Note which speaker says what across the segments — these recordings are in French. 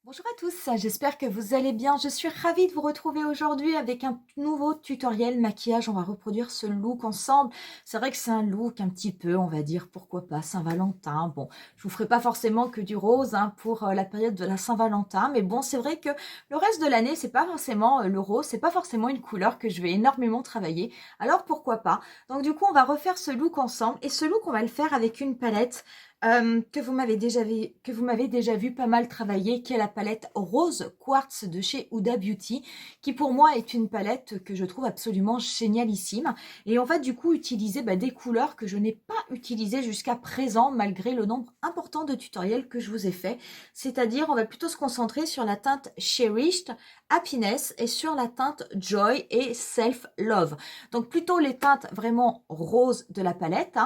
Speaker 1: Bonjour à tous, j'espère que vous allez bien. Je suis ravie de vous retrouver aujourd'hui avec un nouveau tutoriel maquillage. On va reproduire ce look ensemble. C'est vrai que c'est un look un petit peu, on va dire, pourquoi pas, Saint-Valentin. Bon, je vous ferai pas forcément que du rose pour la période de la Saint-Valentin. Mais bon, c'est vrai que le reste de l'année, c'est pas forcément le rose, c'est pas forcément une couleur que je vais énormément travailler. Alors pourquoi pas. Donc du coup, on va refaire ce look ensemble. Et ce look, on va le faire avec une palette que vous m'avez déjà vu pas mal travailler, qui est la palette Rose Quartz de chez Huda Beauty, qui pour moi est une palette que je trouve absolument génialissime. Et on va du coup utiliser des couleurs que je n'ai pas utilisées jusqu'à présent, malgré le nombre important de tutoriels que je vous ai fait. C'est-à-dire, on va plutôt se concentrer sur la teinte Cherished, Happiness et sur la teinte Joy et Self Love. Donc plutôt les teintes vraiment roses de la palette,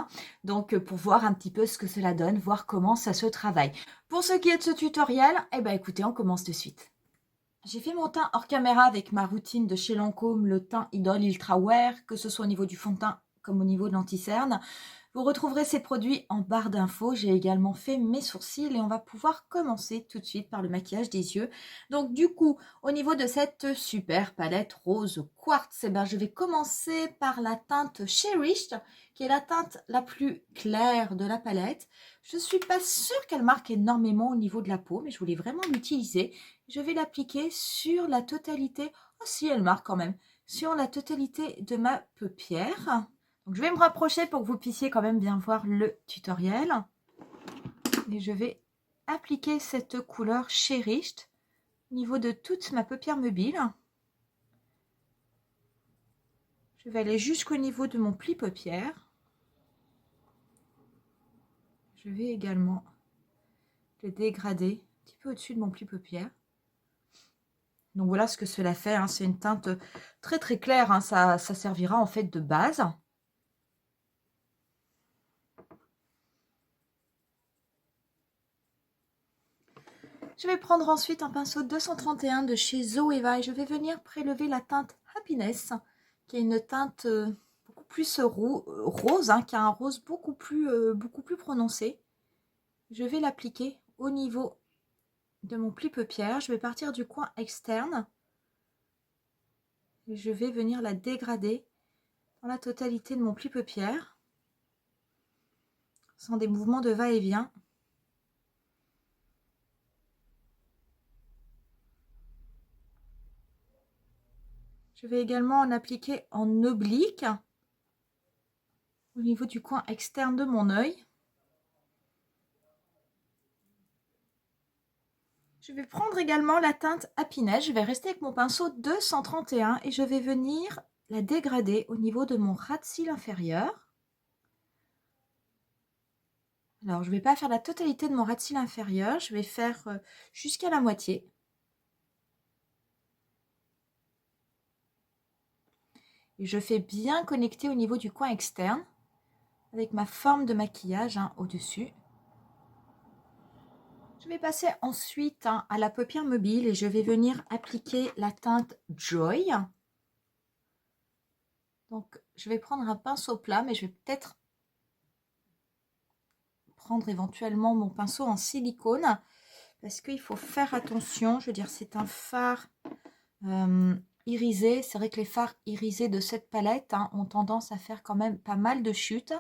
Speaker 1: donc pour voir un petit peu ce que cela donne, voir comment ça se travaille. Pour ce qui est de ce tutoriel, eh ben écoutez, on commence de suite. J'ai fait mon teint hors caméra avec ma routine de chez Lancôme, le teint Idol Ultra Wear, que ce soit au niveau du fond de teint comme au niveau de l'anti-cerne. Vous retrouverez ces produits en barre d'infos. J'ai également fait mes sourcils et on va pouvoir commencer tout de suite par le maquillage des yeux. Donc du coup, au niveau de cette super palette rose quartz, eh ben, je vais commencer par la teinte Cherished, qui est la teinte la plus claire de la palette. Je ne suis pas sûre qu'elle marque énormément au niveau de la peau, mais je voulais vraiment l'utiliser. Je vais l'appliquer sur la totalité, oh si elle marque quand même, sur la totalité de ma paupière. Donc, je vais me rapprocher pour que vous puissiez quand même bien voir le tutoriel. Et je vais appliquer cette couleur Cherished au niveau de toute ma paupière mobile. Je vais aller jusqu'au niveau de mon pli paupière. Je vais également le dégrader un petit peu au-dessus de mon pli paupière. Donc voilà ce que cela fait. C'est une teinte très très claire. Ça servira en fait de base. Je vais prendre ensuite un pinceau 231 de chez Zoeva et je vais venir prélever la teinte Happiness, qui est une teinte beaucoup plus rose, qui a un rose beaucoup plus prononcé. Je vais l'appliquer au niveau de mon pli paupière. Je vais partir du coin externe et je vais venir la dégrader dans la totalité de mon pli paupière, sans des mouvements de va-et-vient. Je vais également en appliquer en oblique au niveau du coin externe de mon œil. Je vais prendre également la teinte Happiness. Je vais rester avec mon pinceau 231 et je vais venir la dégrader au niveau de mon ras de cils inférieur. Alors, je ne vais pas faire la totalité de mon ras de cils inférieur. Je vais faire jusqu'à la moitié. Et je fais bien connecter au niveau du coin externe avec ma forme de maquillage au-dessus. Je vais passer ensuite à la paupière mobile et je vais venir appliquer la teinte Joy. Donc, je vais prendre un pinceau plat, mais je vais peut-être prendre éventuellement mon pinceau en silicone parce qu'il faut faire attention. Je veux dire, c'est un fard irisé. C'est vrai que les fards irisés de cette palette ont tendance à faire quand même pas mal de chutes.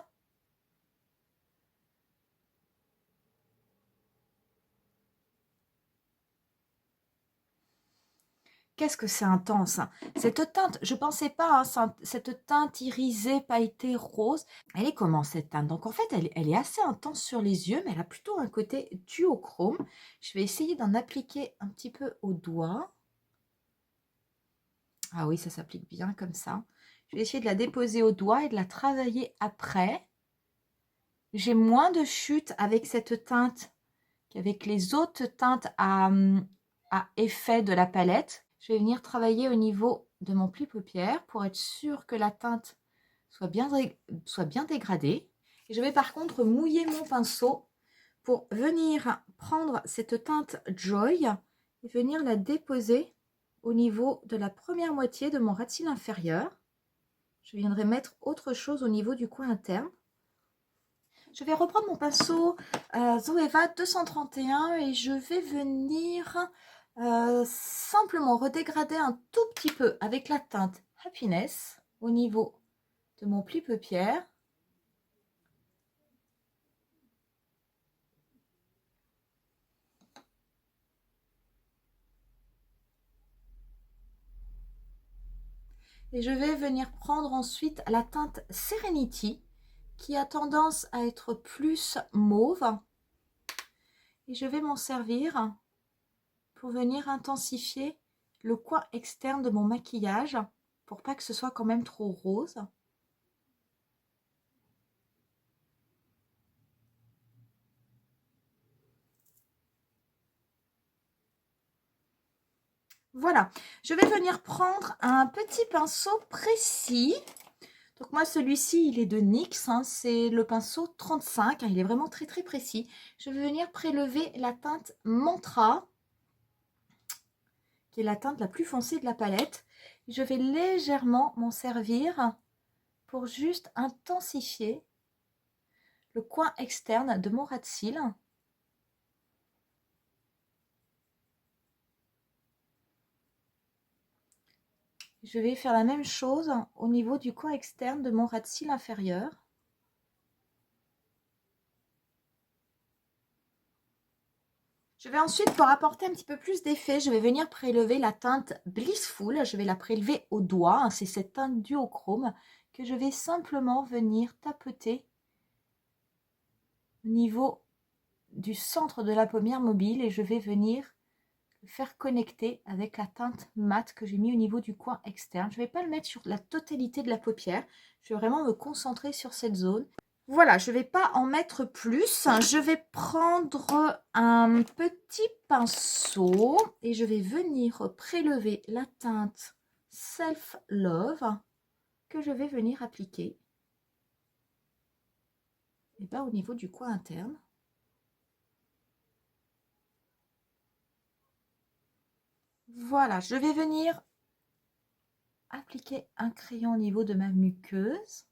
Speaker 1: Qu'est-ce que c'est intense, Cette teinte, je pensais pas, cette teinte irisée pailletée rose, elle est comment cette teinte? Donc en fait, elle est assez intense sur les yeux, mais elle a plutôt un côté duochrome. Je vais essayer d'en appliquer un petit peu au doigt. Ah oui, ça s'applique bien comme ça. Je vais essayer de la déposer au doigt et de la travailler après. J'ai moins de chutes avec cette teinte qu'avec les autres teintes à effet de la palette. Je vais venir travailler au niveau de mon pli paupière pour être sûr que la teinte soit bien dégradée. Et je vais par contre mouiller mon pinceau pour venir prendre cette teinte Joy et venir la déposer au niveau de la première moitié de mon ras de cils inférieur. Je viendrai mettre autre chose au niveau du coin interne. Je vais reprendre mon pinceau Zoeva 231 et je vais venir simplement redégrader un tout petit peu avec la teinte Happiness au niveau de mon pli paupière. Et je vais venir prendre ensuite la teinte Serenity qui a tendance à être plus mauve. Et je vais m'en servir pour venir intensifier le coin externe de mon maquillage pour pas que ce soit quand même trop rose. Voilà, je vais venir prendre un petit pinceau précis. Donc moi, celui-ci, il est de NYX, hein, c'est le pinceau 35, hein, il est vraiment très très précis. Je vais venir prélever la teinte Mantra, qui est la teinte la plus foncée de la palette. Je vais légèrement m'en servir pour juste intensifier le coin externe de mon ras de cils. Je vais faire la même chose au niveau du coin externe de mon ras de cils inférieur. Je vais ensuite, pour apporter un petit peu plus d'effet, je vais venir prélever la teinte Blissful. Je vais la prélever au doigt. C'est cette teinte duochrome que je vais simplement venir tapoter au niveau du centre de la paupière mobile et je vais venir le faire connecter avec la teinte mat que j'ai mis au niveau du coin externe. Je ne vais pas le mettre sur la totalité de la paupière. Je vais vraiment me concentrer sur cette zone. Voilà, je ne vais pas en mettre plus. Je vais prendre un petit pinceau et je vais venir prélever la teinte Self Love que je vais venir appliquer et ben, au niveau du coin interne. Voilà, je vais venir appliquer un crayon au niveau de ma muqueuse.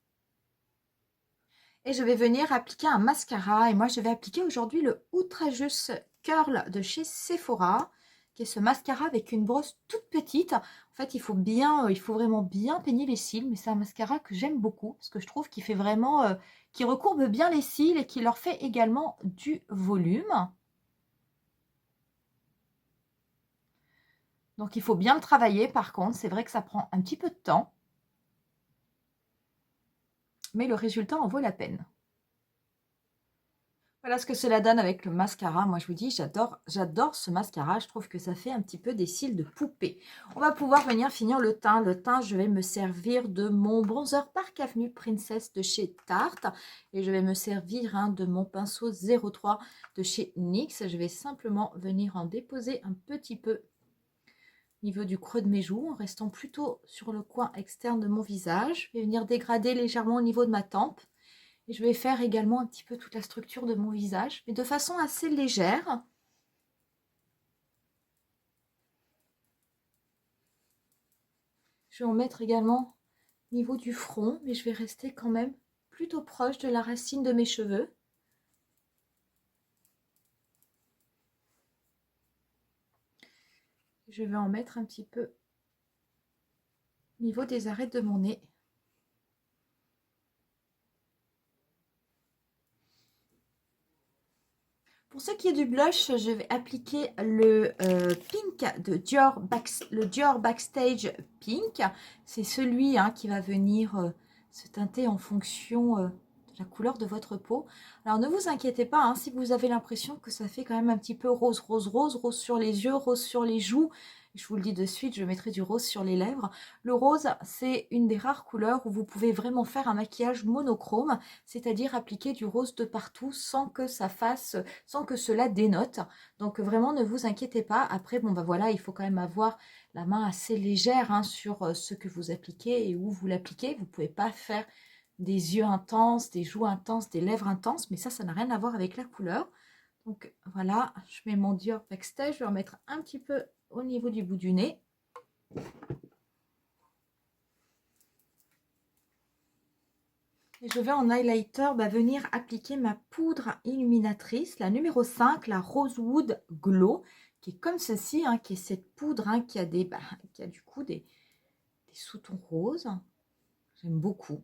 Speaker 1: Et je vais venir appliquer un mascara. Et moi, je vais appliquer aujourd'hui le Outrageous Curl de chez Sephora, qui est ce mascara avec une brosse toute petite. En fait, il faut vraiment bien peigner les cils, mais c'est un mascara que j'aime beaucoup parce que je trouve qu'il fait vraiment, qui recourbe bien les cils et qui leur fait également du volume. Donc, il faut bien le travailler. Par contre, c'est vrai que ça prend un petit peu de temps, mais le résultat en vaut la peine. Voilà ce que cela donne avec le mascara. Moi, je vous dis, j'adore ce mascara. Je trouve que ça fait un petit peu des cils de poupée. On va pouvoir venir finir le teint. Le teint, je vais me servir de mon bronzer Park Avenue Princess de chez Tarte. Et je vais me servir de mon pinceau 03 de chez NYX. Je vais simplement venir en déposer un petit peu au niveau du creux de mes joues, en restant plutôt sur le coin externe de mon visage. Je vais venir dégrader légèrement au niveau de ma tempe. Et je vais faire également un petit peu toute la structure de mon visage, mais de façon assez légère. Je vais en mettre également au niveau du front, mais je vais rester quand même plutôt proche de la racine de mes cheveux. Je vais en mettre un petit peu au niveau des arêtes de mon nez. Pour ce qui est du blush, je vais appliquer le Pink de Dior, le Dior Backstage Pink. C'est celui qui va venir se teinter en fonction de la couleur de votre peau. Alors ne vous inquiétez pas, si vous avez l'impression que ça fait quand même un petit peu rose, rose, rose, rose sur les yeux, rose sur les joues. Je vous le dis de suite, je mettrai du rose sur les lèvres. Le rose, c'est une des rares couleurs où vous pouvez vraiment faire un maquillage monochrome, c'est-à-dire appliquer du rose de partout sans que cela dénote. Donc vraiment, ne vous inquiétez pas. Après, bon, bah voilà, il faut quand même avoir la main assez légère sur ce que vous appliquez et où vous l'appliquez. Vous ne pouvez pas faire des yeux intenses, des joues intenses, des lèvres intenses, mais ça n'a rien à voir avec la couleur. Donc voilà, je mets mon Dior Backstage, je vais en mettre un petit peu au niveau du bout du nez. Et je vais en highlighter venir appliquer ma poudre illuminatrice, la numéro 5, la Rosewood Glow, qui est comme ceci, hein, qui est cette poudre qui a qui a du coup des sous-tons roses. J'aime beaucoup.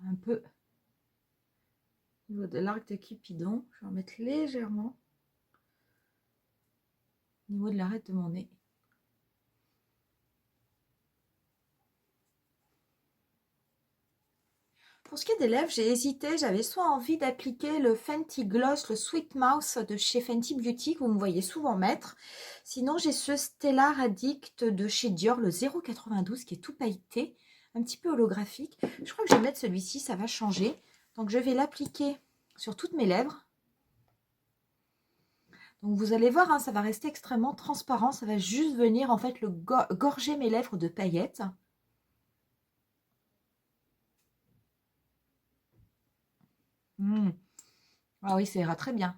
Speaker 1: Un peu au niveau de l'arc de Cupidon, je vais en mettre légèrement au niveau de l'arête de mon nez. Pour ce qui est des lèvres, j'ai hésité, j'avais soit envie d'appliquer le Fenty Gloss, le Sweet Mouth de chez Fenty Beauty, que vous me voyez souvent mettre. Sinon, j'ai ce Stellar Addict de chez Dior, le 0,92, qui est tout pailleté, un petit peu holographique. Je crois que je vais mettre celui-ci, ça va changer. Donc, je vais l'appliquer sur toutes mes lèvres. Donc, vous allez voir, hein, ça va rester extrêmement transparent. Ça va juste venir, en fait, gorger mes lèvres de paillettes. Ah oui, ça ira très bien.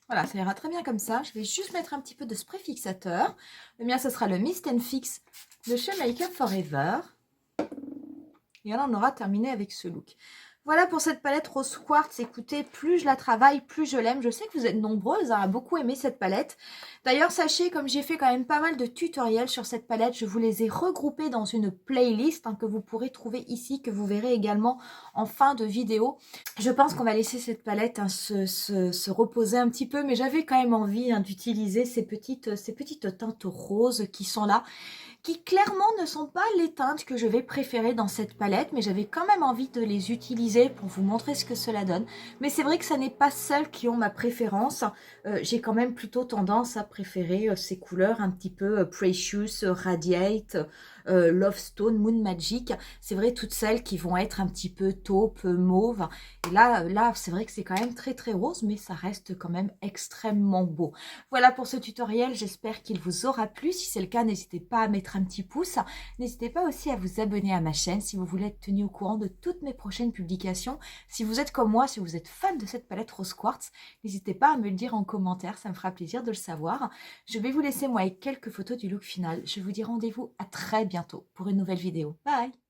Speaker 1: Voilà, ça ira très bien comme ça. Je vais juste mettre un petit peu de spray fixateur. Le mien, ce sera le Mist & Fix de chez Make Up Forever. Et là, on aura terminé avec ce look. Voilà pour cette palette Rose Quartz. Écoutez, plus je la travaille, plus je l'aime. Je sais que vous êtes nombreuses à beaucoup aimer cette palette. D'ailleurs, sachez, comme j'ai fait quand même pas mal de tutoriels sur cette palette, je vous les ai regroupés dans une playlist que vous pourrez trouver ici, que vous verrez également en fin de vidéo. Je pense qu'on va laisser cette palette se reposer un petit peu, mais j'avais quand même envie d'utiliser ces petites teintes roses qui sont là, qui clairement ne sont pas les teintes que je vais préférer dans cette palette, mais j'avais quand même envie de les utiliser pour vous montrer ce que cela donne. Mais c'est vrai que ce n'est pas celles qui ont ma préférence. J'ai quand même plutôt tendance à préférer ces couleurs un petit peu Precious, Radiate, Love Stone, Moon Magic. C'est vrai, toutes celles qui vont être un petit peu taupe, mauve. Et là c'est vrai que c'est quand même très très rose, mais ça reste quand même extrêmement beau. Voilà pour ce tutoriel, j'espère qu'il vous aura plu. Si c'est le cas, n'hésitez pas à mettre un petit pouce. N'hésitez pas aussi à vous abonner à ma chaîne si vous voulez être tenu au courant de toutes mes prochaines publications. Si vous êtes comme moi, si vous êtes fan de cette palette Rose Quartz, n'hésitez pas à me le dire en commentaire, ça me fera plaisir de le savoir. Je vais vous laisser moi avec quelques photos du look final. Je vous dis rendez-vous à très bientôt pour une nouvelle vidéo. Bye!